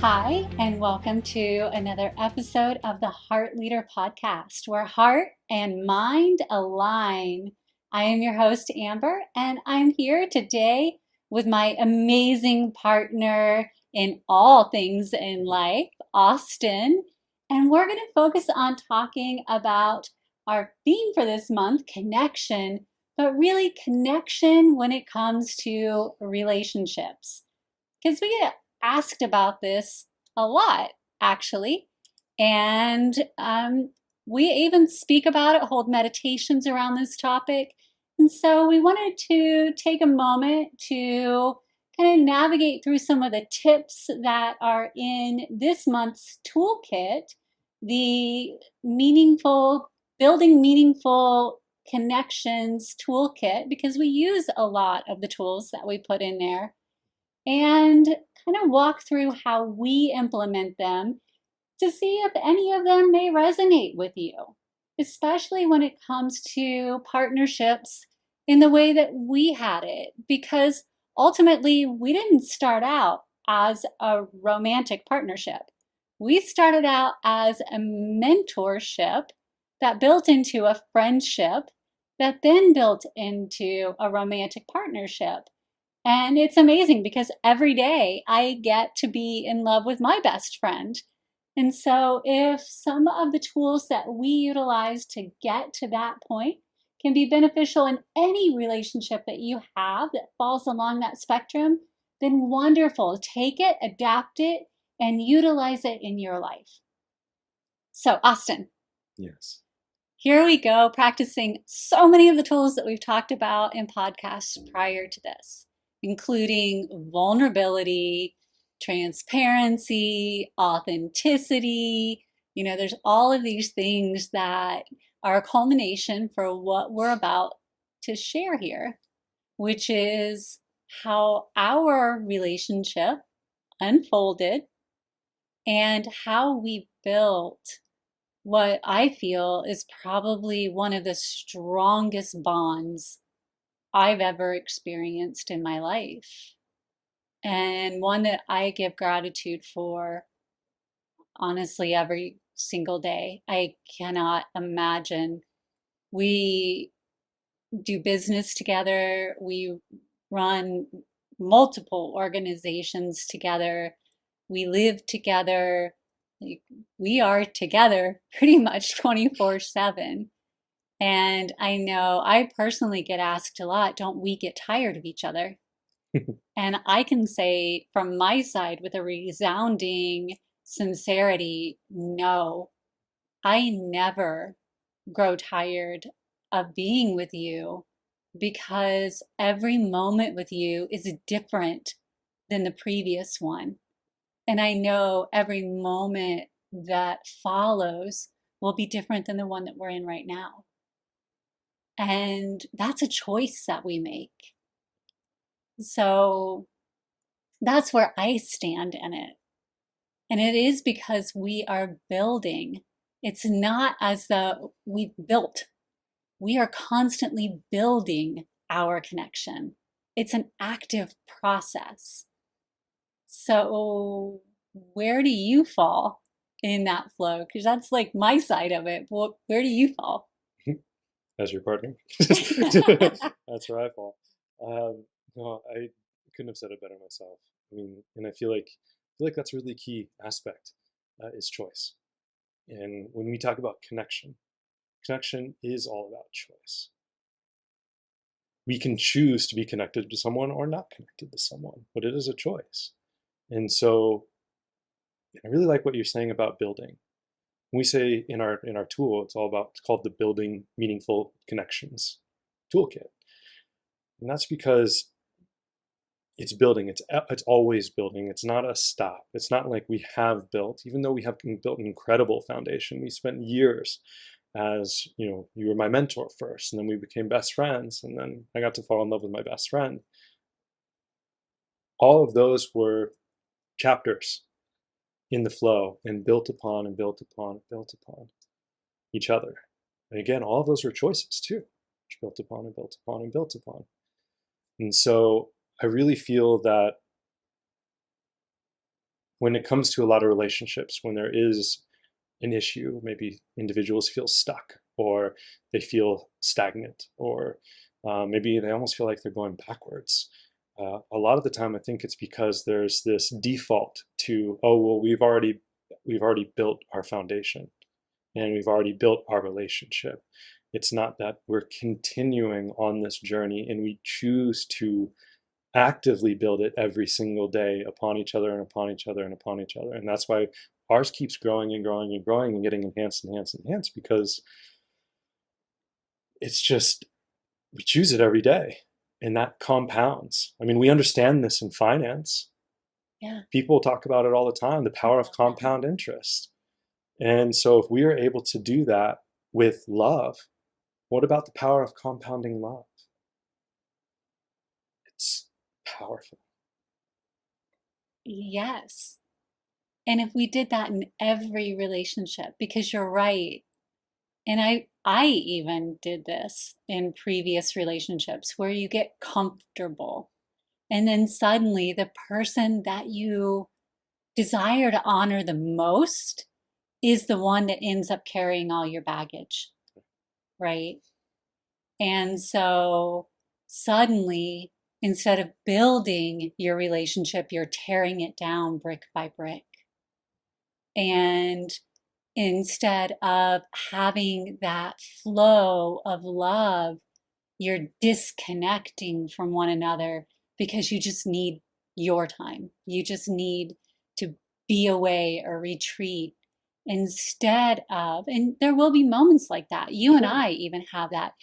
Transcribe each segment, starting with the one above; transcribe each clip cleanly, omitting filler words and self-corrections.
Hi, and welcome to another episode of the Heart Leader Podcast, where heart and mind align. I am your host, Amber, and I'm here today with my amazing partner in all things in life, Austin. And we're going to focus on talking about our theme for this month, connection, but really connection when it comes to relationships. Because we get asked about this a lot, actually. And we even speak about it, hold meditations around this topic. And so we wanted to take a moment to kind of navigate through some of the tips that are in this month's toolkit, the meaningful, building meaningful connections toolkit, because we use a lot of the tools that we put in there, and kind of walk through how we implement them to see if any of them may resonate with you, especially when it comes to partnerships in the way that we had it. Because ultimately, we didn't start out as a romantic partnership. We started out as a mentorship that built into a friendship that then built into a romantic partnership. And it's amazing because every day I get to be in love with my best friend. And so, if some of the tools that we utilize to get to that point can be beneficial in any relationship that you have that falls along that spectrum, then wonderful. Take it, adapt it, and utilize it in your life. So, Austin. Yes. Here we go, practicing so many of the tools that we've talked about in podcasts prior to this, including vulnerability, transparency, authenticity. There's all of these things that are a culmination for what we're about to share here, which is how our relationship unfolded and how we built what I feel is probably one of the strongest bonds I've ever experienced in my life, and one that I give gratitude for honestly every single day. I cannot imagine. We do business together, we run multiple organizations together, we live together. Like, we are together pretty much 24/7. And I know I personally get asked a lot, don't we get tired of each other? And I can say from my side with a resounding sincerity, no, I never grow tired of being with you, because every moment with you is different than the previous one. And I know every moment that follows will be different than the one that we're in right now. And that's a choice that we make. So that's where I stand in it. And it is because we are building. It's not as though we've built. We are constantly building our connection. It's an active process. So where do you fall in that flow? Because that's like my side of it. Where do you fall? As your partner. That's where I fall. No, I couldn't have said it better myself. I mean, and I feel like that's a really key aspect, is choice. And when we talk about connection, connection is all about choice. We can choose to be connected to someone or not connected to someone, but it is a choice. And so I really like what you're saying about building. When we say in our tool, it's called the Building Meaningful Connections toolkit. And that's because it's building, it's always building. It's not a stop. It's not like we have built, even though we have built an incredible foundation. We spent years, as you were my mentor first, and then we became best friends, and then I got to fall in love with my best friend. All of those were chapters in the flow, and built upon and built upon and built upon each other. And again, all of those were choices too, which built upon and built upon and built upon. And so I really feel that when it comes to a lot of relationships, when there is an issue, maybe individuals feel stuck or they feel stagnant, or maybe they almost feel like they're going backwards. A lot of the time, I think it's because there's this default to, oh, well, we've already built our foundation and we've already built our relationship. It's not that we're continuing on this journey and we choose to actively build it every single day upon each other and upon each other and upon each other. And that's why ours keeps growing and growing and growing and getting enhanced, enhanced, enhanced, because it's just, we choose it every day and that compounds. I mean, we understand this in finance. Yeah. People talk about it all the time, the power of compound interest. And so if we are able to do that with love, what about the power of compounding love? It's powerful. Yes. And if we did that in every relationship, because you're right. And I even did this in previous relationships where you get comfortable. And then suddenly the person that you desire to honor the most is the one that ends up carrying all your baggage, right? And so suddenly, instead of building your relationship, you're tearing it down brick by brick. And instead of having that flow of love, you're disconnecting from one another because you just need your time. You just need to be away or retreat instead of, and there will be moments like that. You and Sure. I even have that.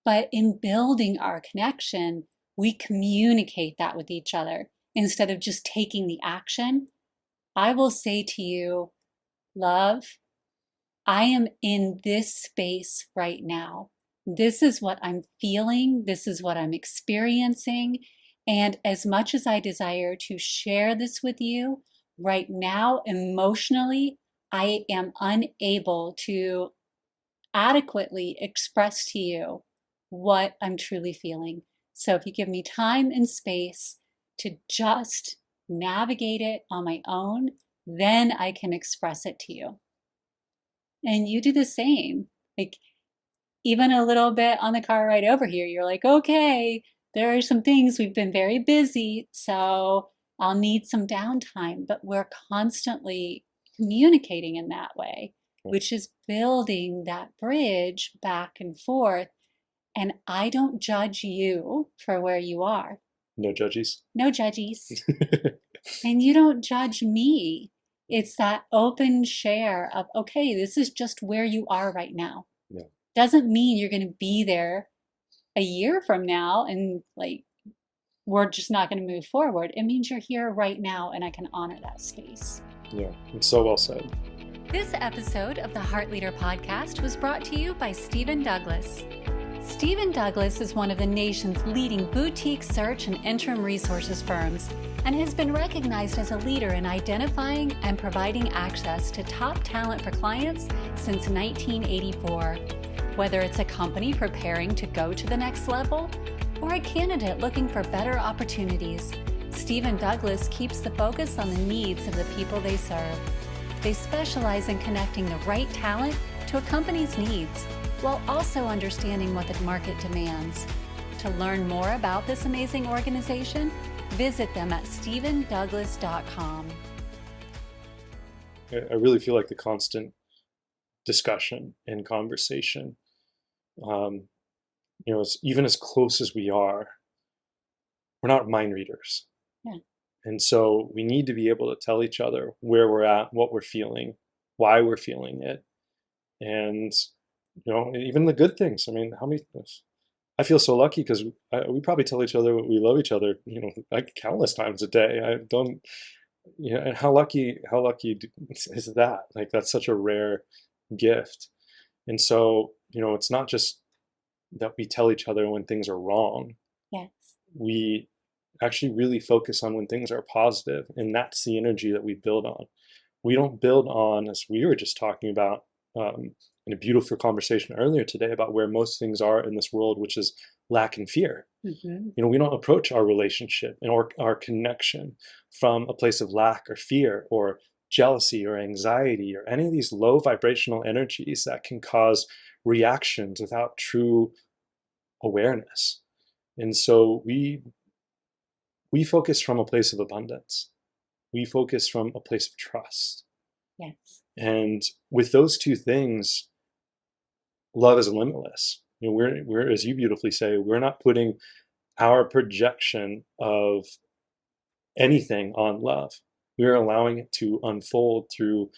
But in building our connection, we communicate that with each other instead of just taking the action. I will say to you, love, I am in this space right now. This is what I'm feeling. This is what I'm experiencing. And as much as I desire to share this with you, right now, emotionally, I am unable to adequately express to you what I'm truly feeling. So if you give me time and space to just navigate it on my own, then I can express it to you. And you do the same. Like, even a little bit on the car ride over here, you're like, okay, there are some things, we've been very busy, so I'll need some downtime. But we're constantly communicating in that way, Right. which is building that bridge back and forth. And I don't judge you for where you are. No judges. No judgies. And you don't judge me. It's that open share of, okay, this is just where you are right now. Yeah. Doesn't mean you're going to be there a year from now and like we're just not going to move forward. It means you're here right now and I can honor that space. Yeah. It's so well said. This episode of the Heart Leader podcast was brought to you by Stephen Douglas. Stephen Douglas is one of the nation's leading boutique search and interim resources firms and has been recognized as a leader in identifying and providing access to top talent for clients since 1984. Whether it's a company preparing to go to the next level or a candidate looking for better opportunities, Stephen Douglas keeps the focus on the needs of the people they serve. They specialize in connecting the right talent to a company's needs, while also understanding what the market demands. To learn more about this amazing organization, visit them at stephendouglas.com. I really feel like the constant discussion and conversation, even as close as we are, we're not mind readers. Yeah. And so we need to be able to tell each other where we're at, what we're feeling, why we're feeling it. And, even the good things. I mean, I feel so lucky because we probably tell each other we love each other, like countless times a day. I don't, and how lucky is that? Like, that's such a rare gift. And so, it's not just that we tell each other when things are wrong. Yes. We actually really focus on when things are positive, and that's the energy that we build on. We don't build on, as we were just talking about, in a beautiful conversation earlier today about where most things are in this world, which is lack and fear. Mm-hmm. We don't approach our relationship and our connection from a place of lack or fear or jealousy or anxiety or any of these low vibrational energies that can cause reactions without true awareness. And so we focus from a place of abundance. We focus from a place of trust. Yes. And with those two things, love is limitless. We're, as you beautifully say, we're not putting our projection of anything on love. We're allowing it to unfold through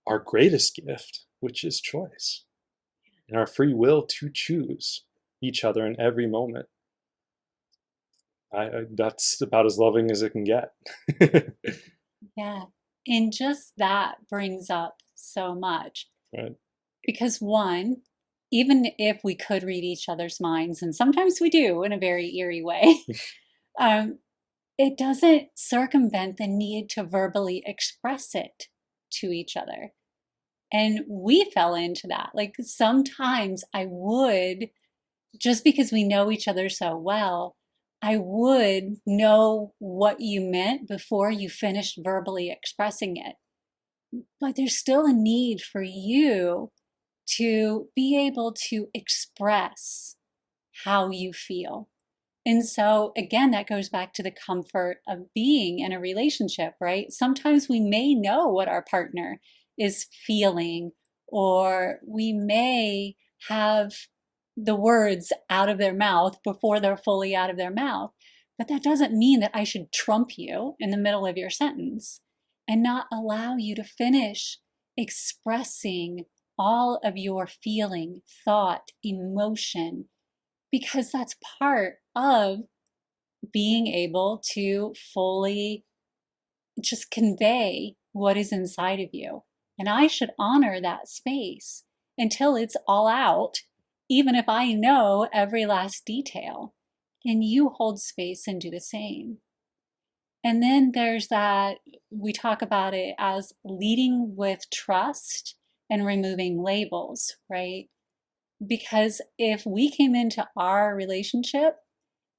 our greatest gift, which is choice, and our free will to choose each other in every moment. That's about as loving as it can get. Yeah. And just that brings up so much. Right. Because one, even if we could read each other's minds, and sometimes we do in a very eerie way, um, it doesn't circumvent the need to verbally express it to each other. And we fell into that. Like sometimes I would, just because we know each other so well, I would know what you meant before you finished verbally expressing it. But there's still a need for you to be able to express how you feel. And so, again, that goes back to the comfort of being in a relationship, right? Sometimes we may know what our partner is feeling, or we may have the words out of their mouth before they're fully out of their mouth. But that doesn't mean that I should trump you in the middle of your sentence and not allow you to finish expressing all of your feeling, thought, emotion, because that's part of being able to fully just convey what is inside of you. And I should honor that space until it's all out, even if I know every last detail. And you hold space and do the same. And then there's that, we talk about it as leading with trust and removing labels, right? Because if we came into our relationship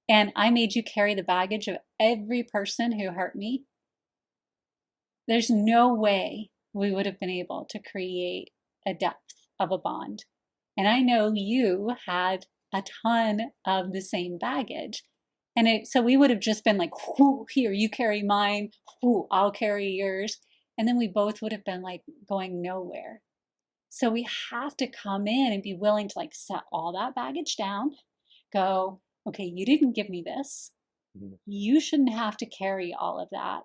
and I made you carry the baggage of every person who hurt me, there's no way we would have been able to create a depth of a bond. And I know you had a ton of the same baggage. So we would have just been like, whoo, here, you carry mine, whoo, I'll carry yours. And then we both would have been like going nowhere. So we have to come in and be willing to like set all that baggage down, go, okay, you didn't give me this. Mhm. You shouldn't have to carry all of that.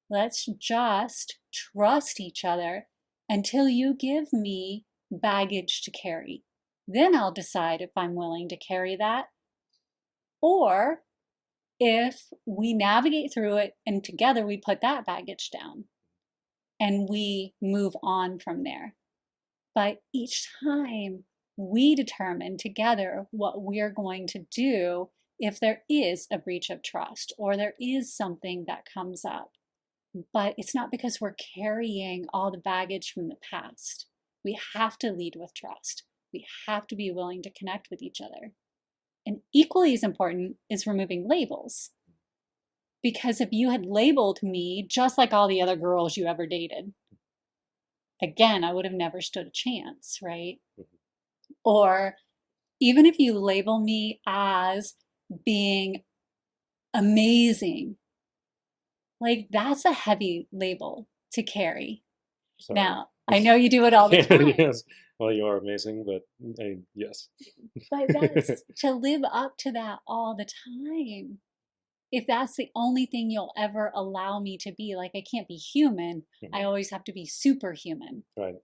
Let's just trust each other until you give me baggage to carry. Then I'll decide if I'm willing to carry that, or if we navigate through it and together we put that baggage down and we move on from there. But each time we determine together what we're going to do if there is a breach of trust or there is something that comes up. But it's not because we're carrying all the baggage from the past. We have to lead with trust. We have to be willing to connect with each other. And equally as important is removing labels. Because if you had labeled me just like all the other girls you ever dated, again, I would have never stood a chance, right? Or even if you label me as being amazing, like that's a heavy label to carry. Sorry. Now, I know you do it all the time, Yes. Well, you are amazing, but yes. but that's to live up to that all the time. If that's the only thing you'll ever allow me to be, like I can't be human, I Mhm. always have to be superhuman. Right.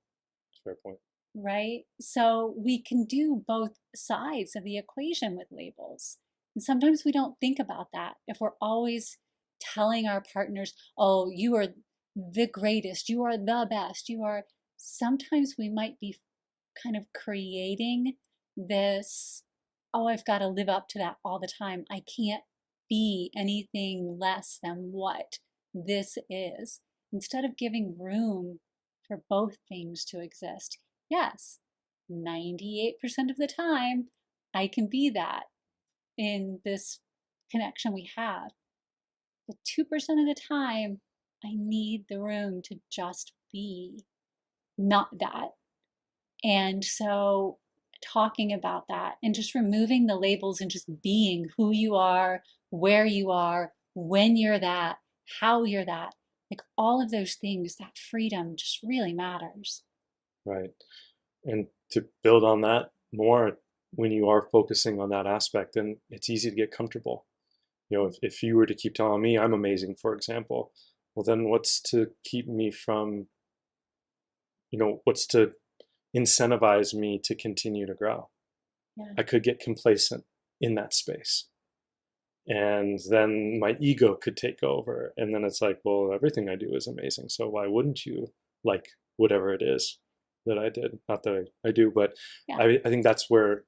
Fair point. Right? So we can do both sides of the equation with labels. And sometimes we don't think about that. If we're always telling our partners, oh, you are the greatest, you are the best, you are, sometimes we might be kind of creating this, oh, I've got to live up to that all the time. I can't be anything less than what this is. Instead of giving room for both things to exist. Yes, 98% of the time, I can be that in this connection we have. The 2% of the time, I need the room to just be not that. And so, talking about that and just removing the labels and just being who you are, where you are, when you're that, how you're that, like all of those things, that freedom just really matters. Right. And to build on that more, when you are focusing on that aspect, then it's easy to get comfortable. If you were to keep telling me I'm amazing, for example, well, then what's to keep me from, what's to incentivize me to continue to grow? Yeah. I could get complacent in that space. And then my ego could take over. And then it's like, well, everything I do is amazing. So why wouldn't you like whatever it is that I did? Not that I do, but Yeah. I think that's where,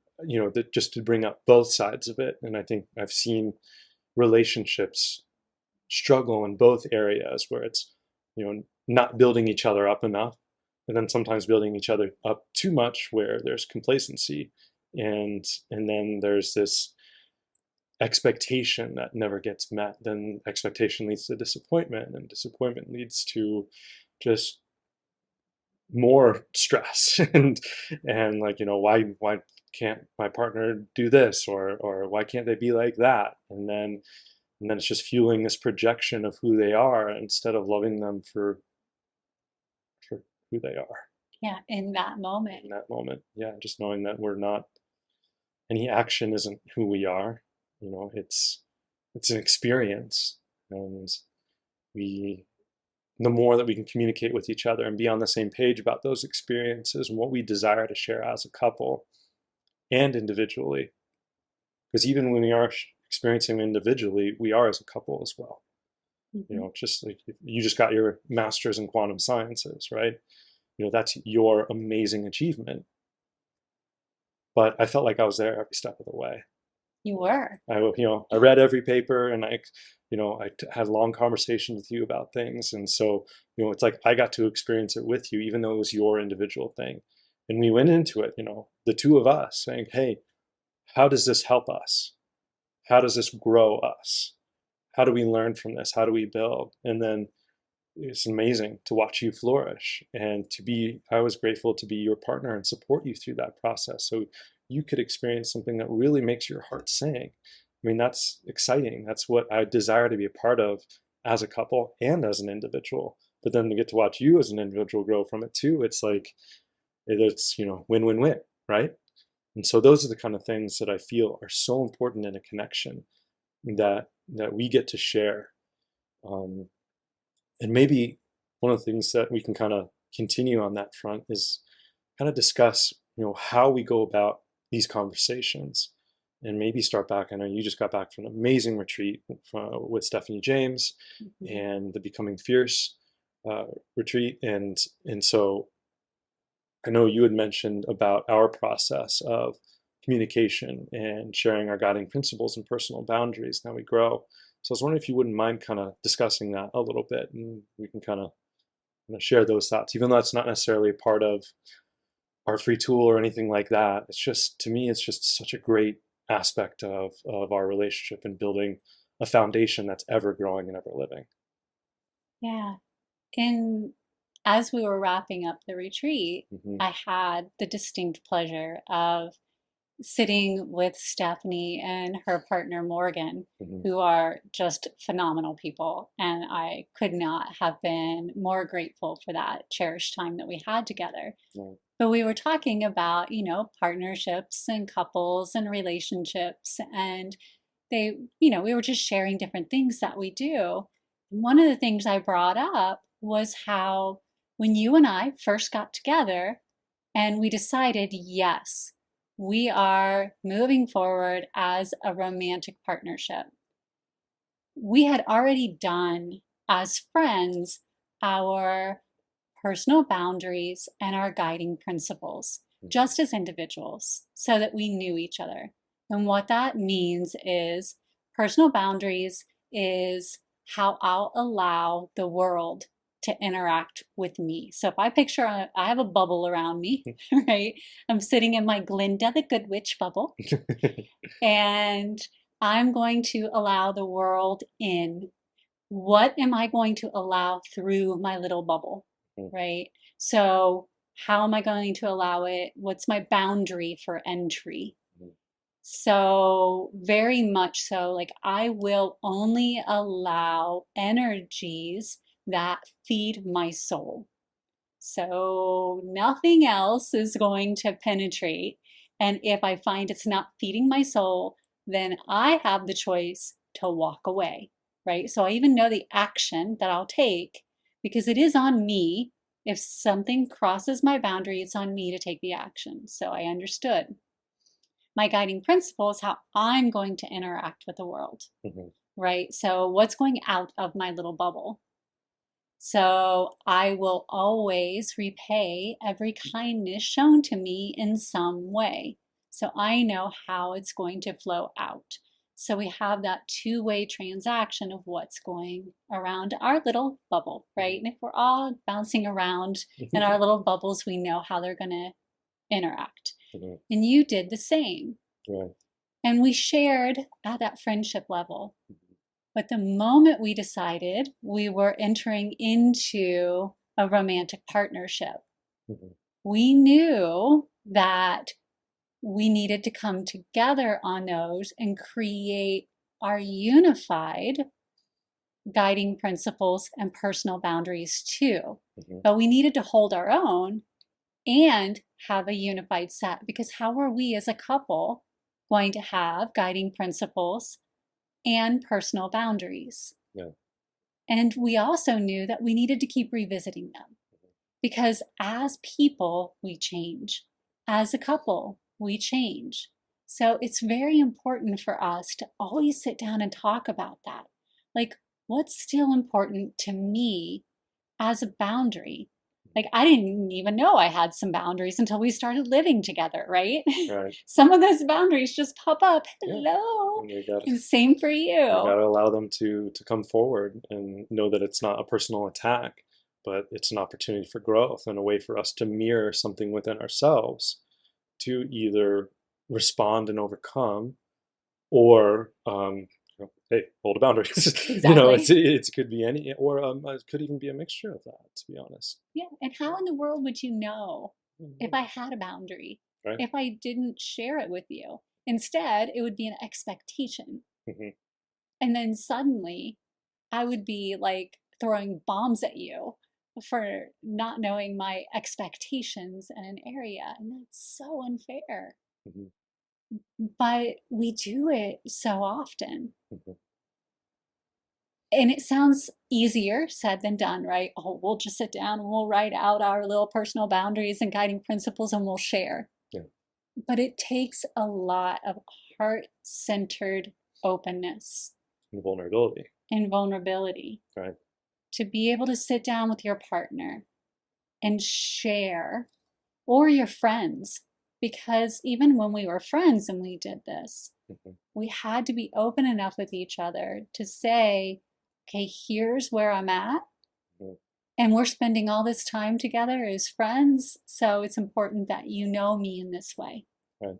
just to bring up both sides of it. And I think I've seen relationships struggle in both areas where it's, not building each other up enough. And then sometimes building each other up too much where there's complacency. And then there's this expectation that never gets met. Then expectation leads to disappointment, and disappointment leads to just more stress and like, why can't my partner do this, or why can't they be like that? And then it's just fueling this projection of who they are instead of loving them for who they are Yeah. In that moment. in that moment. Yeah, just knowing that we're not, any action isn't who we are. It's an experience. And we the more that we can communicate with each other and be on the same page about those experiences and what we desire to share as a couple and individually, because even when we are experiencing individually, we are as a couple as well. Mm-hmm. Just like you just got your master's in quantum sciences, right? That's your amazing achievement, but I felt like I was there every step of the way. You were. I read every paper, and I had long conversations with you about things. And so, it's like I got to experience it with you, even though it was your individual thing. And we went into it, the two of us saying, hey, how does this help us? How does this grow us? How do we learn from this? How do we build? And then it's amazing to watch you flourish, and I was grateful to be your partner and support you through that process so you could experience something that really makes your heart sing. I mean, that's exciting. That's what I desire to be a part of as a couple and as an individual. But then to get to watch you as an individual grow from it too, it's like, it's, win win win, right? And so those are the kind of things that I feel are so important in a connection that we get to share. Um, and maybe one of the things that we can kind of continue on that front is kind of discuss, how we go about these conversations, and maybe start back. I know you just got back from an amazing retreat with Stephanie James Mm-hmm. and the Becoming Fierce retreat. And so I know you had mentioned about our process of communication and sharing our guiding principles and personal boundaries. Now we grow. So I was wondering if you wouldn't mind kind of discussing that a little bit, and we can kind of share those thoughts, even though it's not necessarily a part of our free tool or anything like that. It's just, to me, it's just such a great aspect of our relationship and building a foundation that's ever growing and ever living. Yeah. And as we were wrapping up the retreat, Hmm. I had the distinct pleasure of sitting with Stephanie and her partner Morgan, Hmm. who are just phenomenal people. And I could not have been more grateful for that cherished time that we had together. Right. But we were talking about, partnerships and couples and relationships. And we were just sharing different things that we do. One of the things I brought up was how when you and I first got together and we decided, yes, we are moving forward as a romantic partnership, we had already done as friends our personal boundaries and our guiding principles, just as individuals, so that we knew each other. And what that means is personal boundaries is how I'll allow the world to interact with me. So if I picture I have a bubble around me, right? I'm sitting in my Glinda the Good Witch bubble, and I'm going to allow the world in. What am I going to allow through my little bubble, right? So how am I going to allow it? What's my boundary for entry? So, very much so, like I will only allow energies that feed my soul. So, nothing else is going to penetrate. And if I find it's not feeding my soul, then I have the choice to walk away, right? So, I even know the action that I'll take because it is on me. If something crosses my boundary, it's on me to take the action. So, I understood my guiding principle is how I'm going to interact with the world, right? So, what's going out of my little bubble? So, I will always repay every kindness shown to me in some way. So, I know how it's going to flow out. So, we have that two-way transaction of what's going around our little bubble, right? And if we're all bouncing around in our little bubbles, we know how they're going to interact. And you did the same. Right. And we shared at that friendship level. But the moment we decided we were entering into a romantic partnership, we knew that we needed to come together on those and create our unified guiding principles and personal boundaries too. But we needed to hold our own and have a unified set, because how are we as a couple going to have guiding principles and personal boundaries? Yeah. And we also knew that we needed to keep revisiting them, because as people, we change. As a couple, we change. So it's very important for us to always sit down and talk about that. Like, what's still important to me as a boundary? Like, I didn't even know I had some boundaries until we started living together, right? Right. Some of those boundaries just pop up. Yeah. Hello. And And same for you you. gotta allow them to come forward and know that it's not a personal attack, but it's an opportunity for growth and a way for us to mirror something within ourselves to either respond and overcome, or hey, hold a boundary. It could be any, or it could even be a mixture of that, to be honest. Yeah. And how in the world would you know if I had a boundary, Right. if I didn't share it with you? Instead, it would be an expectation. And then suddenly I would be like throwing bombs at you for not knowing my expectations in an area. And that's so unfair. But we do it so often. And it sounds easier said than done, right? Oh, we'll just sit down and we'll write out our little personal boundaries and guiding principles and we'll share. Yeah. But it takes a lot of heart-centered openness And vulnerability. and vulnerability. Right. To be able to sit down with your partner and share, or your friends, because even when we were friends and we did this, we had to be open enough with each other to say, okay, here's where I'm at. And we're spending all this time together as friends. So it's important that you know me in this way. Right.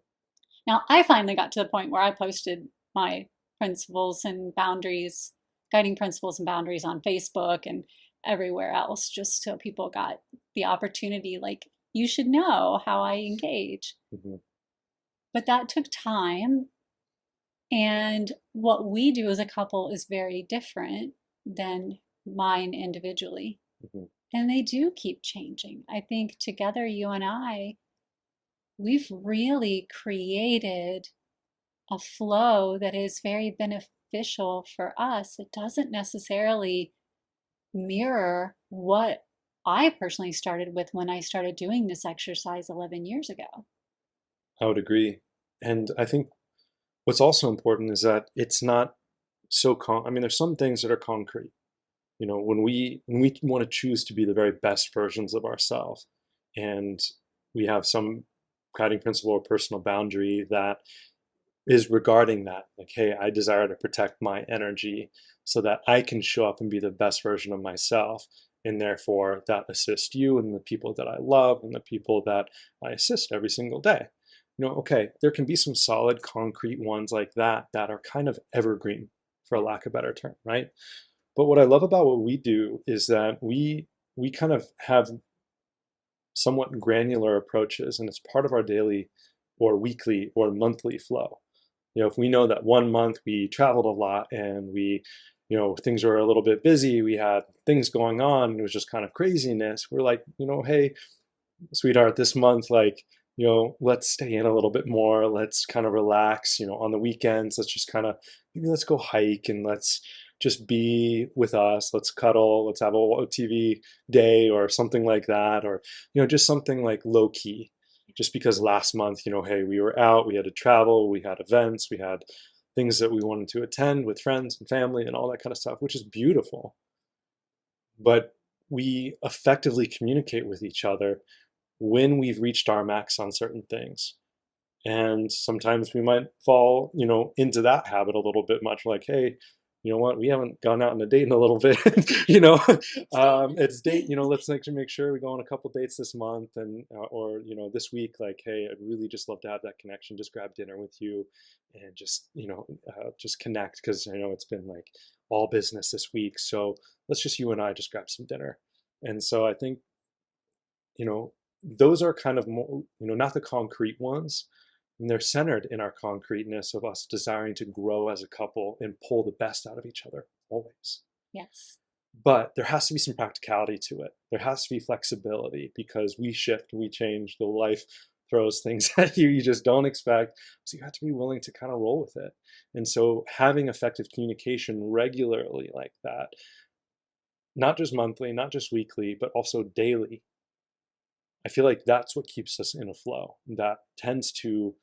Now, I finally got to the point where I posted my principles and boundaries, guiding principles and boundaries on Facebook and everywhere else, just so people got the opportunity, like, you should know how I engage. But that took time. And what we do as a couple is very different than mine individually. And they do keep changing. I think together, you and I, we've really created a flow that is very beneficial for us. It doesn't necessarily mirror what I personally started with when I started doing this exercise 11 years ago. I would agree. And I think what's also important is that it's not so I mean, there's some things that are concrete. When we want to choose to be the very best versions of ourselves, and we have some guiding principle or personal boundary that is regarding that, like, hey, I desire to protect my energy so that I can show up and be the best version of myself. and therefore that assist you and the people that I love and the people that I assist every single day. Okay, there can be some solid concrete ones like that that are kind of evergreen, for a lack of a better term, right? But what I love about what we do is that we kind of have somewhat granular approaches, and it's part of our daily or weekly or monthly flow. If we know that one month we traveled a lot and things were a little bit busy, we had things going on, it was just kind of craziness. We're like, hey, sweetheart, this month, like, let's stay in a little bit more. Let's kind of relax, on the weekends. Let's just kind of, maybe let's go hike and let's just be with us. Let's cuddle. Let's have a TV day or something like that. Or, just something like low key. Just because last month, hey, we were out, we had to travel, we had events, we had things that we wanted to attend with friends and family and all that kind of stuff, which is beautiful. But we effectively communicate with each other when we've reached our max on certain things. And sometimes we might fall, into that habit a little bit much, like, hey, you know what, we haven't gone out on a date in a little bit, it's date, let's make sure we go on a couple dates this month and, or, this week, like, hey, I'd really just love to have that connection, just grab dinner with you and just, just connect. Cause I know it's been like all business this week. So let's just, you and I just grab some dinner. And so I think, you know, those are kind of more, not the concrete ones. And they're centered in our concreteness of us desiring to grow as a couple and pull the best out of each other always. Yes. But there has to be some practicality to it. There has to be flexibility because we shift, we change, the life throws things at you just don't expect. So you have to be willing to kind of roll with it. And so having effective communication regularly like that, not just monthly, not just weekly, but also daily, I feel like that's what keeps us in a flow. That tends to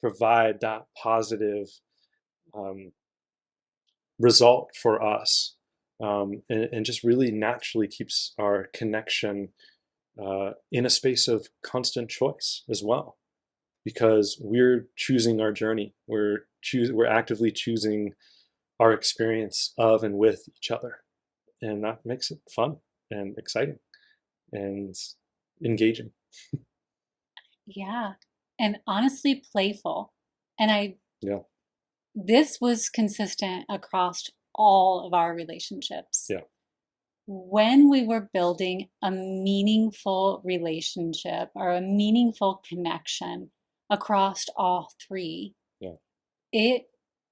provide that positive um, result for us, and just really naturally keeps our connection in a space of constant choice as well, because we're choosing our journey. We're actively choosing our experience of and with each other, and that makes it fun and exciting and engaging. Yeah. And honestly, playful. And Yeah, this was consistent across all of our relationships. yeah, When we were building a meaningful relationship or a meaningful connection across all three, yeah. it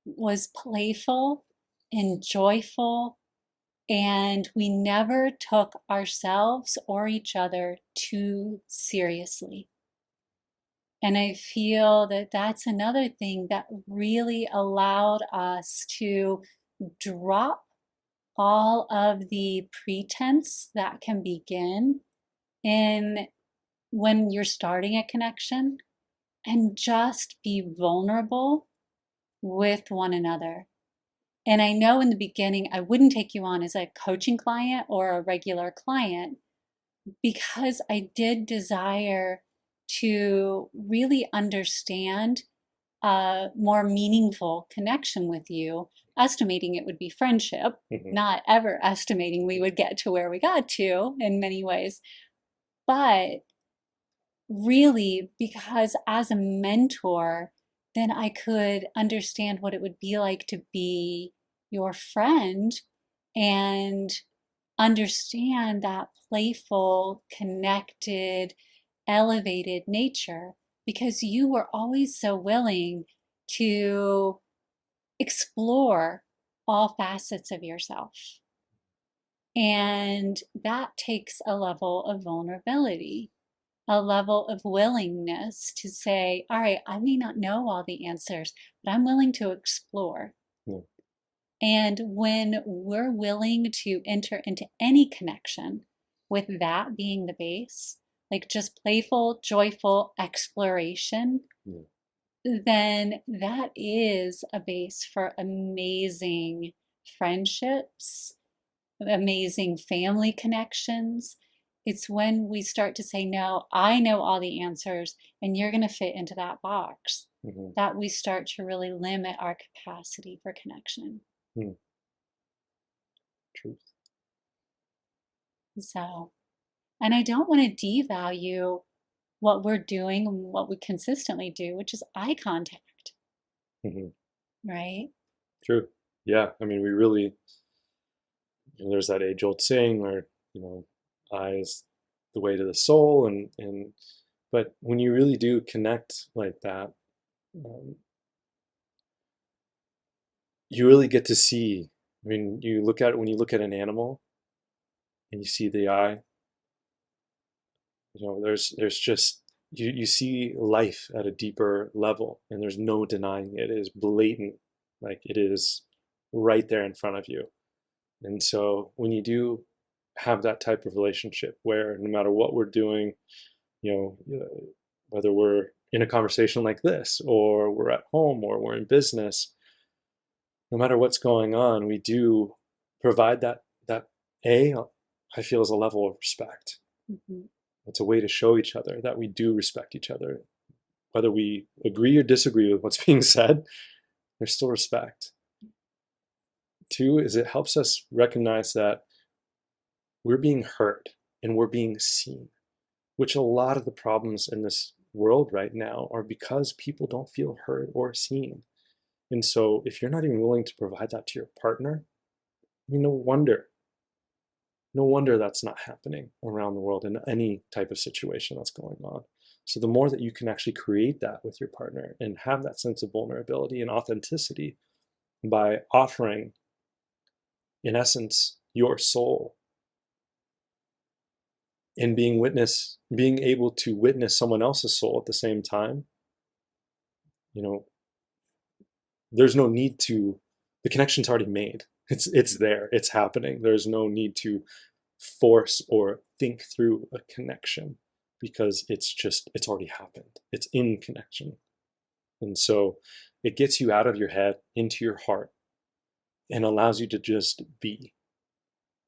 was playful and joyful, and we never took ourselves or each other too seriously. And I feel that that's another thing that really allowed us to drop all of the pretense that can begin in when you're starting a connection and just be vulnerable with one another. And I know in the beginning, I wouldn't take you on as a coaching client or a regular client because I did desire to really understand a more meaningful connection with you, estimating it would be friendship, Hmm. not ever estimating we would get to where we got to in many ways. But really, because as a mentor, then I could understand what it would be like to be your friend and understand that playful, connected, elevated nature because you were always so willing to explore all facets of yourself. And that takes a level of vulnerability, a level of willingness to say, all right, I may not know all the answers, but I'm willing to explore. Yeah. And when we're willing to enter into any connection with that being the base, like just playful, joyful exploration, Yeah. then that is a base for amazing friendships, amazing family connections. It's when we start to say, no, I know all the answers and you're going to fit into that box, Hmm. that we start to really limit our capacity for connection. Mm. Truth. So, and I don't want to devalue what we're doing and what we consistently do, which is eye contact, Hmm. right? True. Yeah. I mean, we really, there's that age old saying where, you know, eyes the way to the soul. But when you really do connect like that, um, you really get to see. I mean, when you look at an animal and you see the eye, there's just, you see life at a deeper level, and there's no denying it. It is blatant, like it is right there in front of you. And so when you do have that type of relationship where no matter what we're doing, whether we're in a conversation like this, or we're at home, or we're in business, no matter what's going on, we do provide that a I feel is a level of respect. Hmm. It's a way to show each other that we do respect each other, whether we agree or disagree with what's being said. There's still respect. Two is it helps us recognize that we're being heard and we're being seen, which a lot of the problems in this world right now are because people don't feel heard or seen. And so if you're not even willing to provide that to your partner, I mean, no wonder that's not happening around the world in any type of situation that's going on. So the more that you can actually create that with your partner and have that sense of vulnerability and authenticity by offering, in essence, your soul, and being able to witness someone else's soul at the same time, you know, there's no need to, the connection's already made. It's there, it's happening. There's no need to force or think through a connection, because it's already happened. It's in connection. And so it gets you out of your head into your heart and allows you to just be.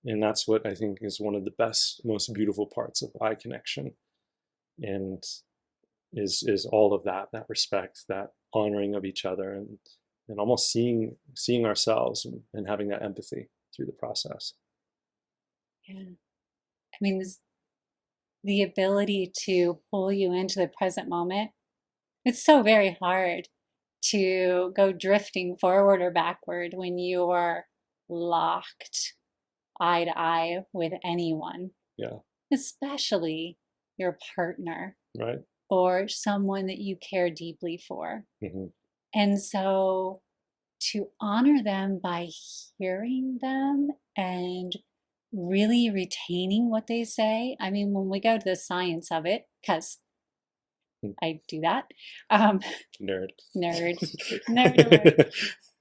And that's what I think is one of the best, most beautiful parts of eye connection. And is all of that respect, that honoring of each other, and almost seeing ourselves, and having that empathy through the process. Yeah. I mean, the ability to pull you into the present moment, it's so very hard to go drifting forward or backward when you are locked eye to eye with anyone, Yeah. especially your partner Right. or someone that you care deeply for. Hmm. And so to honor them by hearing them and really retaining what they say. I mean, when we go to the science of it, because I do that, um, Nerd. nerd, nerd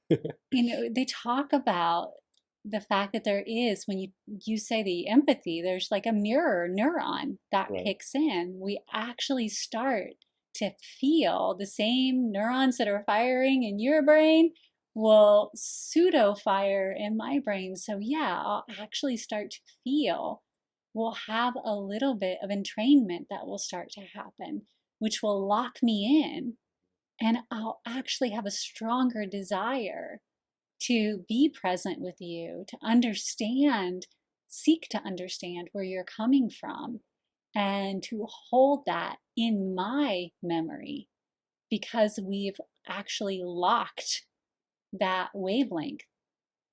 alert. They talk about the fact that there is, when you say the empathy, there's like a mirror neuron that Right. kicks in. We actually start to feel the same neurons that are firing in your brain will pseudo fire in my brain. So yeah, I'll actually start to feel, we'll have a little bit of entrainment that will start to happen, which will lock me in, and I'll actually have a stronger desire to be present with you, to understand, seek to understand where you're coming from, and to hold that in my memory, because we've actually locked that wavelength.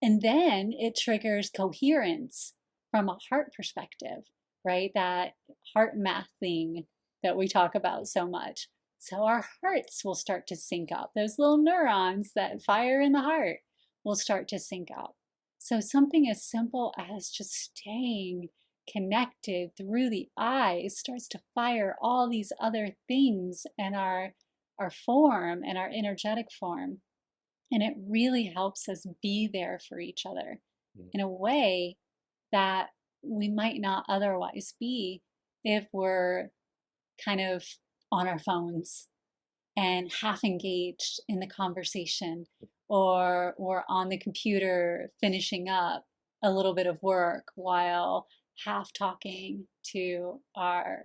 And then it triggers coherence from a heart perspective, right? That heart math thing that we talk about so much. So our hearts will start to sync up. Those little neurons that fire in the heart will start to sync up. So something as simple as just staying connected through the eyes starts to fire all these other things in our form and our energetic form. And it really helps us be there for each other in a way that we might not otherwise be if we're kind of on our phones and half engaged in the conversation, or on the computer finishing up a little bit of work while half talking to our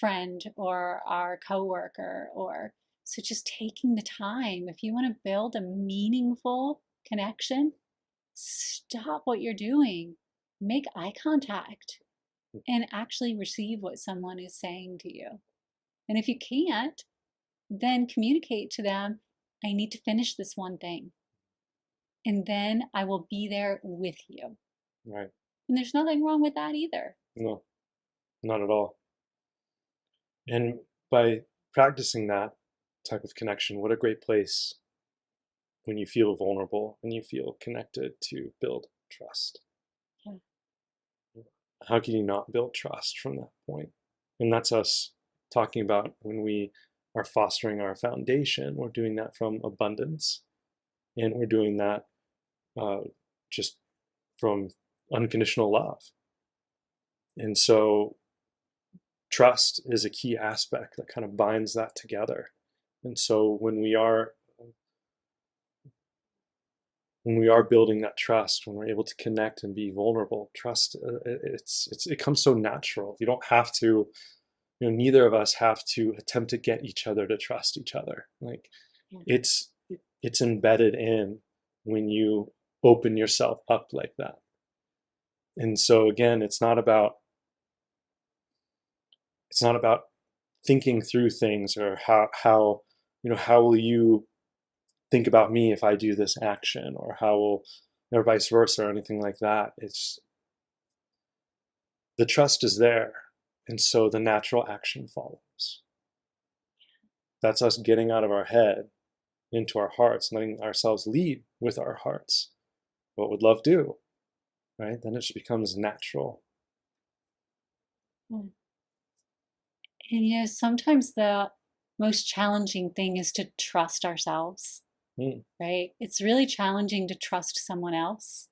friend or our coworker. Or so just taking the time, if you want to build a meaningful connection, stop what you're doing, make eye contact, and actually receive what someone is saying to you. And if you can't, then communicate to them, I need to finish this one thing. And then I will be there with you. Right. And there's nothing wrong with that either. No, not at all. And by practicing that type of connection, what a great place when you feel vulnerable and you feel connected to build trust. Yeah. How can you not build trust from that point? And that's us talking about when we are fostering our foundation, we're doing that from abundance, and we're doing that uh, just from unconditional love. And so trust is a key aspect that kind of binds that together. And so when we are building that trust, when we're able to connect and be vulnerable, trust it comes so natural. You don't have to, neither of us have to attempt to get each other to trust each other. Like Yeah. it's embedded in when you open yourself up like that. And so again, it's not about thinking through things, or how will you think about me if I do this action, or how will, or vice versa, or anything like that. It's the trust is there, and so the natural action follows. That's us getting out of our head into our hearts, letting ourselves lead with our hearts. What would love do? Right? Then it just becomes natural. And sometimes the most challenging thing is to trust ourselves, Mm, right? It's really challenging to trust someone else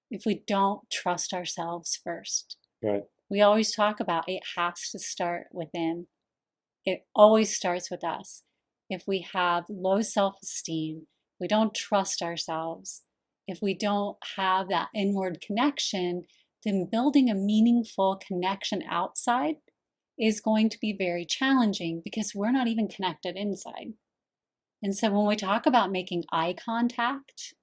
if we don't trust ourselves first. right. We always talk about it has to start within. It always starts with us. If we have low self esteem, we don't trust ourselves, if we don't have that inward connection, then building a meaningful connection outside is going to be very challenging because we're not even connected inside. And so when we talk about making eye contact,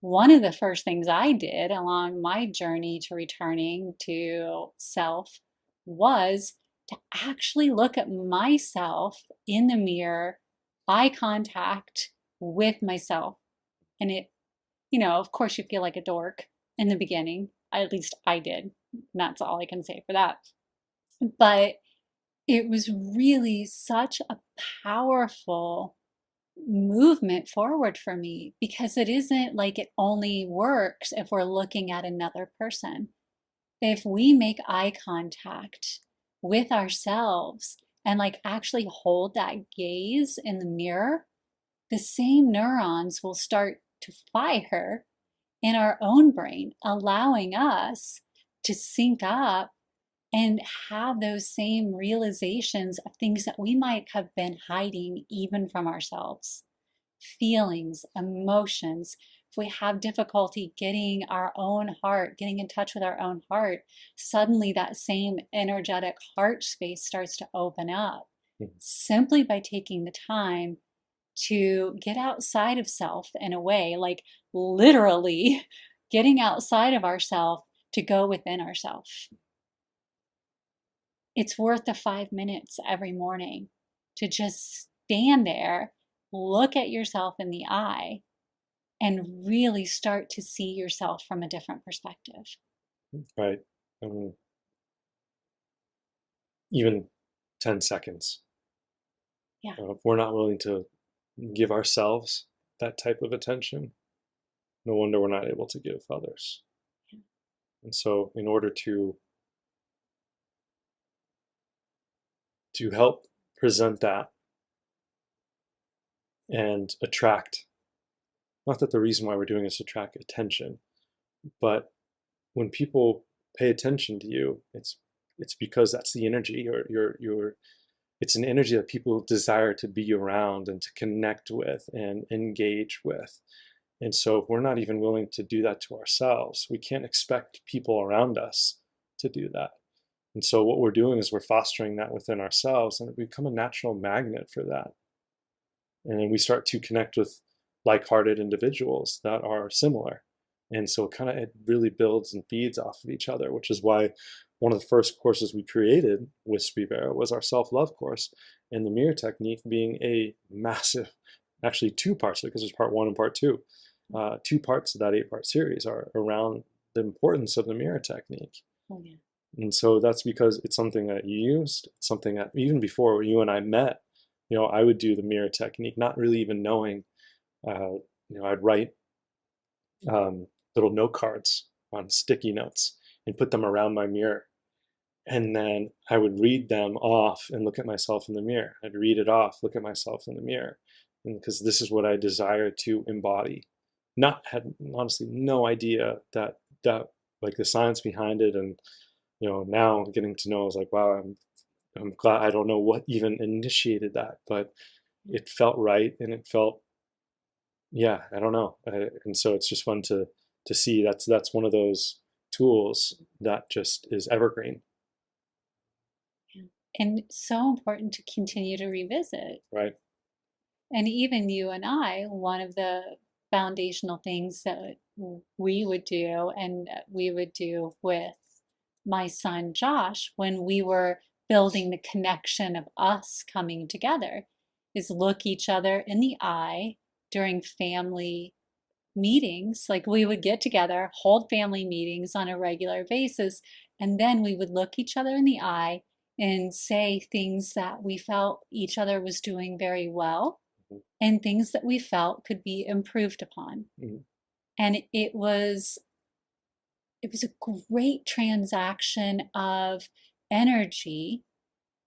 one of the first things I did along my journey to returning to self was to actually look at myself in the mirror, eye contact with myself. And of course, you feel like a dork in the beginning. At least I did. And that's all I can say for that. But it was really such a powerful movement forward for me because it isn't like it only works if we're looking at another person. If we make eye contact with ourselves and like actually hold that gaze in the mirror, the same neurons will start to fire in our own brain, allowing us to sync up and have those same realizations of things that we might have been hiding even from ourselves. Feelings, emotions. If we have difficulty getting in touch with our own heart, suddenly that same energetic heart space starts to open up Mm, simply by taking the time to get outside of self in a way, like literally getting outside of ourself to go within ourself. It's worth the 5 minutes every morning to just stand there, look at yourself in the eye, and really start to see yourself from a different perspective. right. Um, Even 10 seconds. Yeah. If we're not willing to give ourselves that type of attention, no wonder we're not able to give others. And so, in order to help present that and attract, not that the reason why we're doing this is attract attention, but when people pay attention to you, it's because that's the energy, or your it's an energy that people desire to be around and to connect with and engage with. And so if we're not even willing to do that to ourselves, we can't expect people around us to do that. And so what we're doing is we're fostering that within ourselves, and we become a natural magnet for that. And then we start to connect with like-hearted individuals that are similar. And so it really builds and feeds off of each other, which is why one of the first courses we created with Spivera was our self-love course, and the mirror technique being a massive, actually two parts of it, because there's part one and part two. Two parts of that 8-part series are around the importance of the mirror technique. Oh, yeah. And so that's because it's something that you used, it's something that even before you and I met, I would do the mirror technique, not really even knowing, I'd write little note cards on sticky notes and put them around my mirror. And then I would read them off and look at myself in the mirror. I'd read it off, look at myself in the mirror. And because this is what I desire to embody. Not had honestly no idea that like the science behind it, and now getting to know is like, wow, I'm glad. I don't know what even initiated that, but it felt right, and it felt, yeah, I don't know. And so it's just fun to see that's one of those tools that just is evergreen, Yeah. And so important to continue to revisit. right? And even you and I, one of the foundational things that we would do, and we would do with my son Josh when we were building the connection of us coming together, is look each other in the eye during family meetings. Like we would get together, hold family meetings on a regular basis, and then we would look each other in the eye and say things that we felt each other was doing very well and things that we felt could be improved upon. Mm-hmm. And it was a great transaction of energy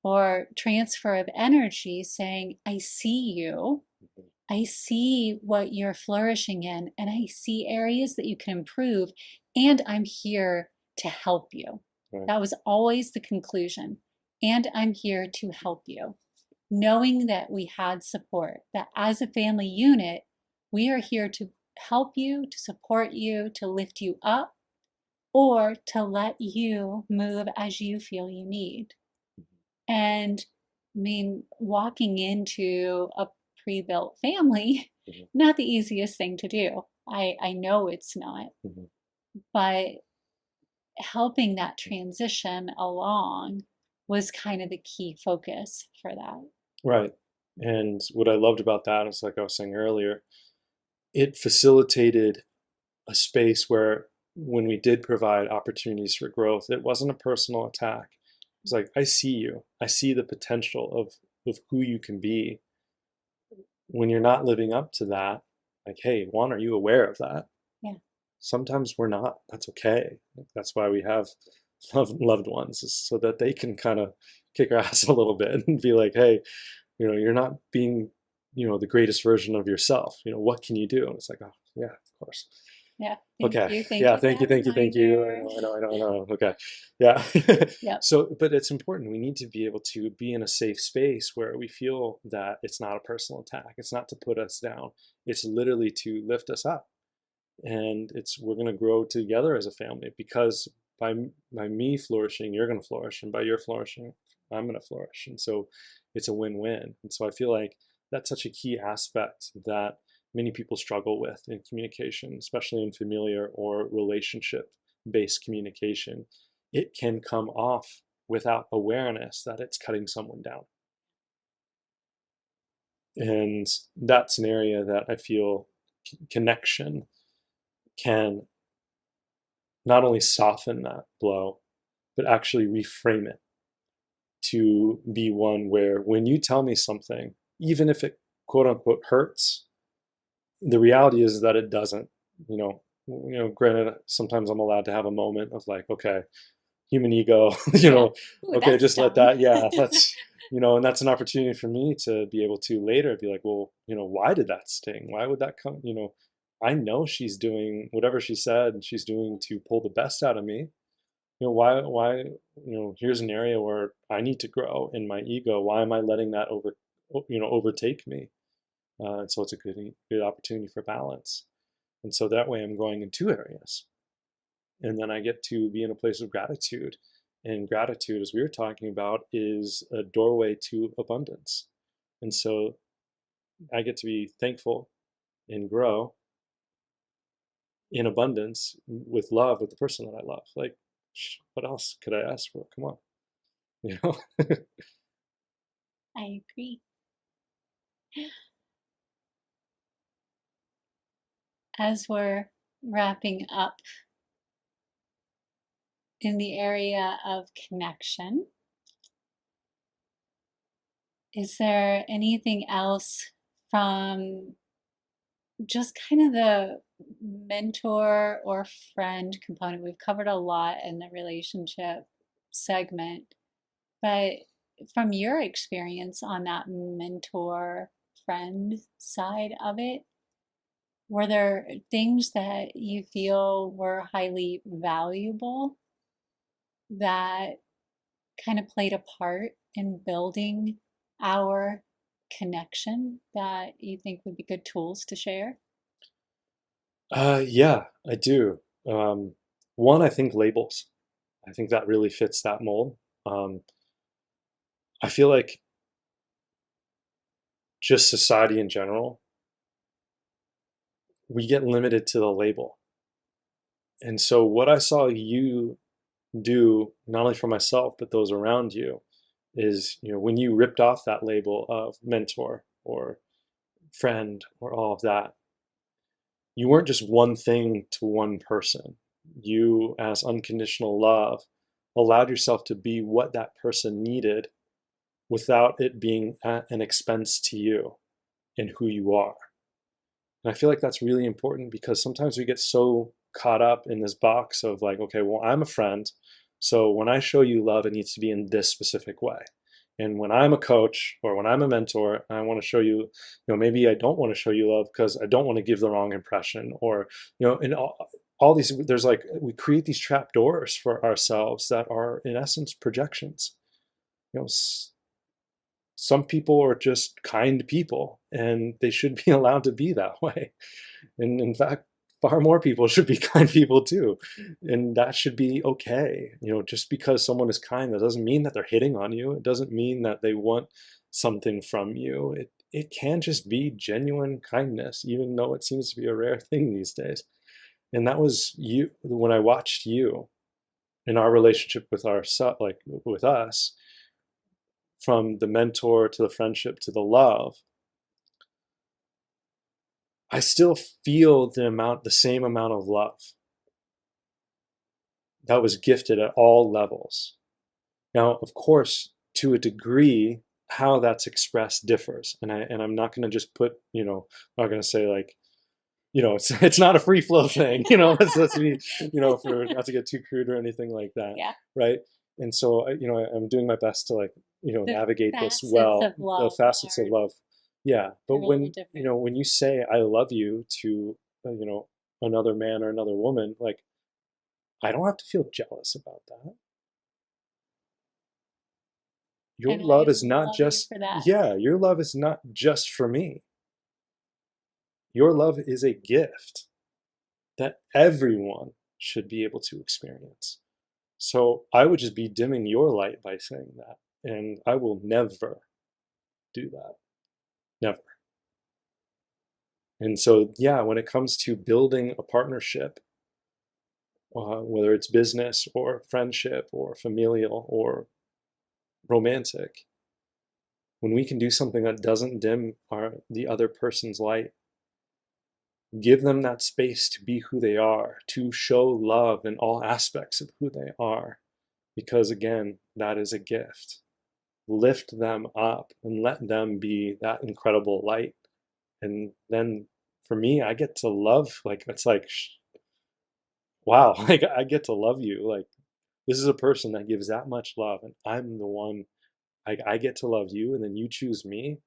or transfer of energy, saying, I see you, I see what you're flourishing in, and I see areas that you can improve, and I'm here to help you. Right. That was always the conclusion. And I'm here to help you. Knowing that we had support, that as a family unit, we are here to help you, to support you, to lift you up, or to let you move as you feel you need. And I mean, walking into a pre-built family, Mm-hmm. not the easiest thing to do. I know it's not, Mm-hmm. but helping that transition along was kind of the key focus for that. Right. And what I loved about that is, like I was saying earlier, it facilitated a space where when we did provide opportunities for growth, it wasn't a personal attack. It's like, I see you. I see the potential of who you can be. When you're not living up to that, like, hey, one, are you aware of that? Yeah. Sometimes we're not. That's okay. That's why we have loved ones, is so that they can kind of kick our ass a little bit and be like, hey, you're not being, the greatest version of yourself. What can you do? And it's like, oh, yeah, of course. Yeah. Thank Okay. you. Thank Yeah. you for Thank you. that Thank you. Thank you. reminder. I know. Okay. Yeah. Yep. So, but it's important. We need to be able to be in a safe space where we feel that it's not a personal attack. It's not to put us down. It's literally to lift us up. And we're going to grow together as a family, because by me flourishing, you're going to flourish. And by your flourishing, I'm going to flourish. And so it's a win-win. And so I feel like that's such a key aspect that many people struggle with in communication, especially in familiar or relationship-based communication. It can come off without awareness that it's cutting someone down. And that's an area that I feel connection can not only soften that blow, but actually reframe it to be one where when you tell me something, even if it quote unquote hurts, the reality is that it doesn't. Granted, sometimes I'm allowed to have a moment of like, okay, human ego, Yeah. Ooh, okay, that just let stung. that, yeah, that's, and that's an opportunity for me to be able to later be like, well, why did that sting? Why would that come? I know she's doing whatever she said she's doing to pull the best out of me. Why, here's an area where I need to grow in my ego. Why am I letting that overtake me? And so it's a good opportunity for balance. And so that way I'm growing in two areas. And then I get to be in a place of gratitude. And gratitude, as we were talking about, is a doorway to abundance. And so I get to be thankful and grow in abundance with love with the person that I love. Like, What else could I ask for? Come on, you know. I agree. As we're wrapping up in the area of connection, is there anything else from just kind of the mentor or friend component? We've covered a lot in the relationship segment, but from your experience on that mentor friend side of it, were there things that you feel were highly valuable that kind of played a part in building our connection that you think would be good tools to share? Yeah, I do. Um, One, I think labels. I think that really fits that mold. Um, I feel like just society in general, we get limited to the label. And so what I saw you do, not only for myself, but those around you, is, when you ripped off that label of mentor or friend or all of that, you weren't just one thing to one person. You, as unconditional love, allowed yourself to be what that person needed without it being at an expense to you and who you are. And I feel like that's really important because sometimes we get so caught up in this box of like, okay, well, I'm a friend. So when I show you love, it needs to be in this specific way. And when I'm a coach or when I'm a mentor, I want to show you, maybe I don't want to show you love because I don't want to give the wrong impression. Or, in all these, there's like, we create these trap doors for ourselves that are in essence projections. You know, some people are just kind people and they should be allowed to be that way. And in fact, far more people should be kind people too. And that should be okay. Just because someone is kind, that doesn't mean that they're hitting on you. It doesn't mean that they want something from you. It can just be genuine kindness, even though it seems to be a rare thing these days. And that was you when I watched you in our relationship with our like with us, from the mentor to the friendship to the love. I still feel the same amount of love that was gifted at all levels. Now, of course, to a degree, how that's expressed differs. And I'm not going to just put, not going to say like, it's not a free flow thing, let's be, for not to get too crude or anything like that. Yeah. Right. And so, I'm doing my best to like, The navigate this facets of well, the love facets of are, love. Yeah. But really when, different. when you say, I love you to, another man or another woman, like, I don't have to feel jealous about that. Your And I love is not love you just, for that. yeah, your love is not just for me. Your love is a gift that everyone should be able to experience. So I would just be dimming your light by saying that. And I will never do that. Never. And so, yeah, when it comes to building a partnership, whether it's business or friendship or familial or romantic, when we can do something that doesn't dim the other person's light, give them that space to be who they are, to show love in all aspects of who they are, because again, that is a gift. Lift them up and let them be that incredible light. And then for me, I get to love, like, it's like, wow, like, I get to love you. Like, this is a person that gives that much love, and I'm the one, I get to love you, and then you choose me.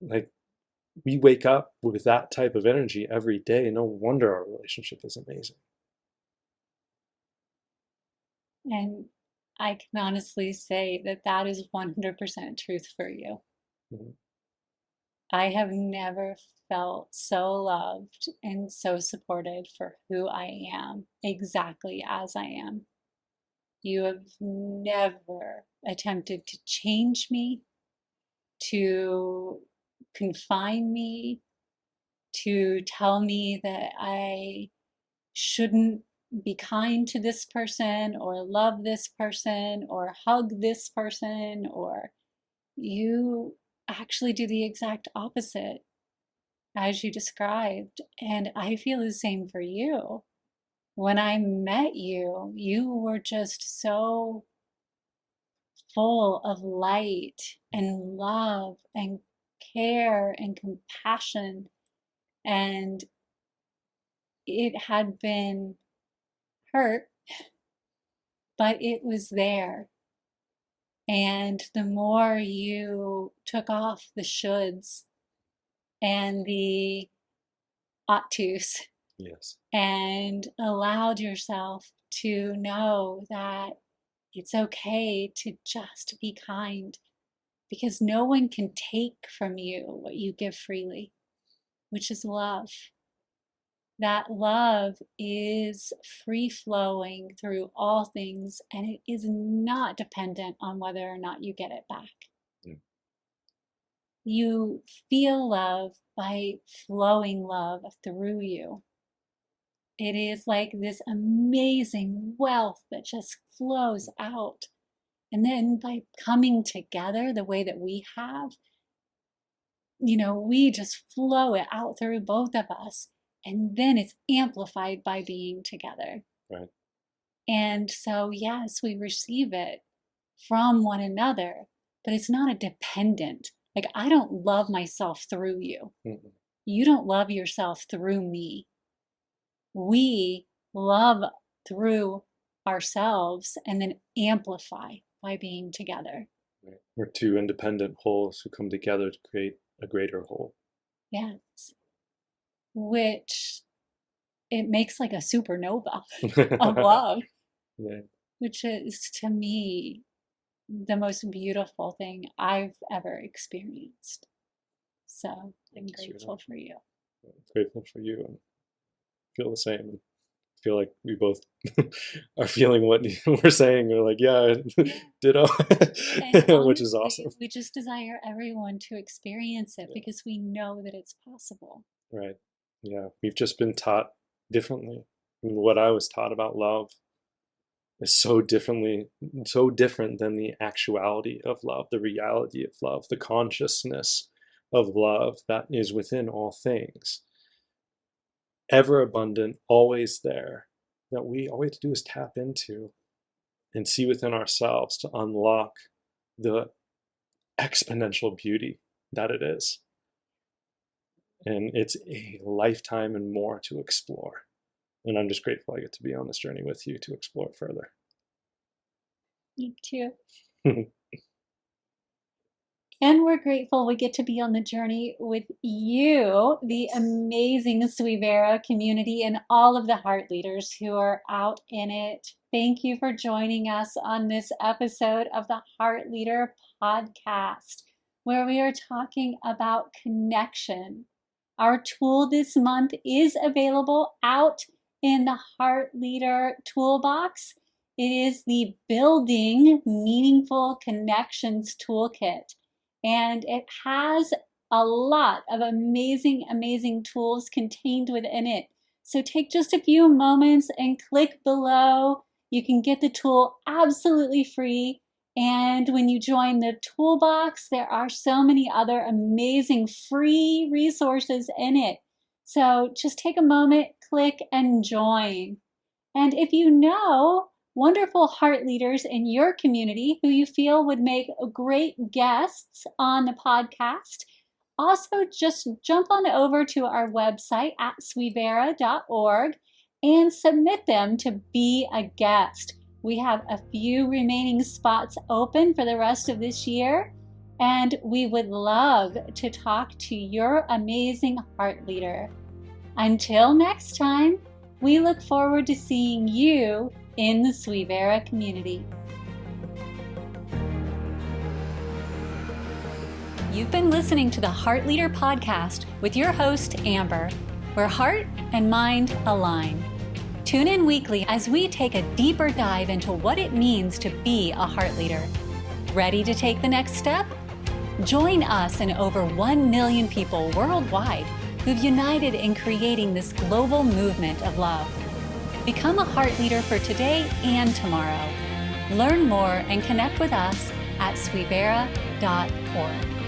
Like, we wake up with that type of energy every day. No wonder our relationship is amazing. And I can honestly say that that is 100% truth for you. Mhm. I have never felt so loved and so supported for who I am, exactly as I am. You have never attempted to change me, to confine me, to tell me that I shouldn't be kind to this person or love this person or hug this person, or you actually do the exact opposite as you described. And I feel the same for you. When I met you, you were just so full of light and love and care and compassion. And it had been hurt, but it was there. And the more you took off the shoulds and the ought tos Yes. and allowed yourself to know that it's okay to just be kind, because no one can take from you what you give freely, which is love. That love is free flowing through all things, and it is not dependent on whether or not you get it back. Yeah. You feel love by flowing love through you. It is like this amazing wealth that just flows out. And then by coming together the way that we have, we just flow it out through both of us. And then it's amplified by being together. Right. And so, yes, we receive it from one another, but it's not a dependent. Like, I don't love myself through you. Mm-mm. You don't love yourself through me. We love through ourselves and then amplify by being together. Right. We're two independent wholes who come together to create a greater whole. Yes. Which it makes like a supernova of love. Yeah. Which is, to me, the most beautiful thing I've ever experienced. So I'm grateful for you. I'm grateful for you, and feel the same. And feel like we both are feeling what we're saying. We're like, yeah, ditto, which is awesome. We just desire everyone to experience it because we know that it's possible. Right. Yeah. We've just been taught differently. I mean, what I was taught about love is so different than the actuality of love, the reality of love, the consciousness of love that is within all things. Ever abundant, always there, that all we have to do is tap into and see within ourselves to unlock the exponential beauty that it is. And it's a lifetime and more to explore. And I'm just grateful I get to be on this journey with you to explore it further. Me too. And we're grateful we get to be on the journey with you, the amazing Suivera community, and all of the heart leaders who are out in it. Thank you for joining us on this episode of the Heart Leader Podcast, where we are talking about connection. Our tool this month is available out in the Heart Leader Toolbox. It is the Building Meaningful Connections Toolkit. And it has a lot of amazing, amazing tools contained within it. So take just a few moments and click below. You can get the tool absolutely free. And when you join the toolbox, there are so many other amazing free resources in it. So just take a moment, click, and join. And if you know wonderful heart leaders in your community who you feel would make great guests on the podcast, also just jump on over to our website at suivera.org and submit them to be a guest. We have a few remaining spots open for the rest of this year, and we would love to talk to your amazing heart leader. Until next time, we look forward to seeing you in the Suivera community. You've been listening to the Heart Leader Podcast with your host, Amber, where heart and mind align. Tune in weekly as we take a deeper dive into what it means to be a heart leader. Ready to take the next step? Join us and over 1 million people worldwide who've united in creating this global movement of love. Become a heart leader for today and tomorrow. Learn more and connect with us at sweetbera.org.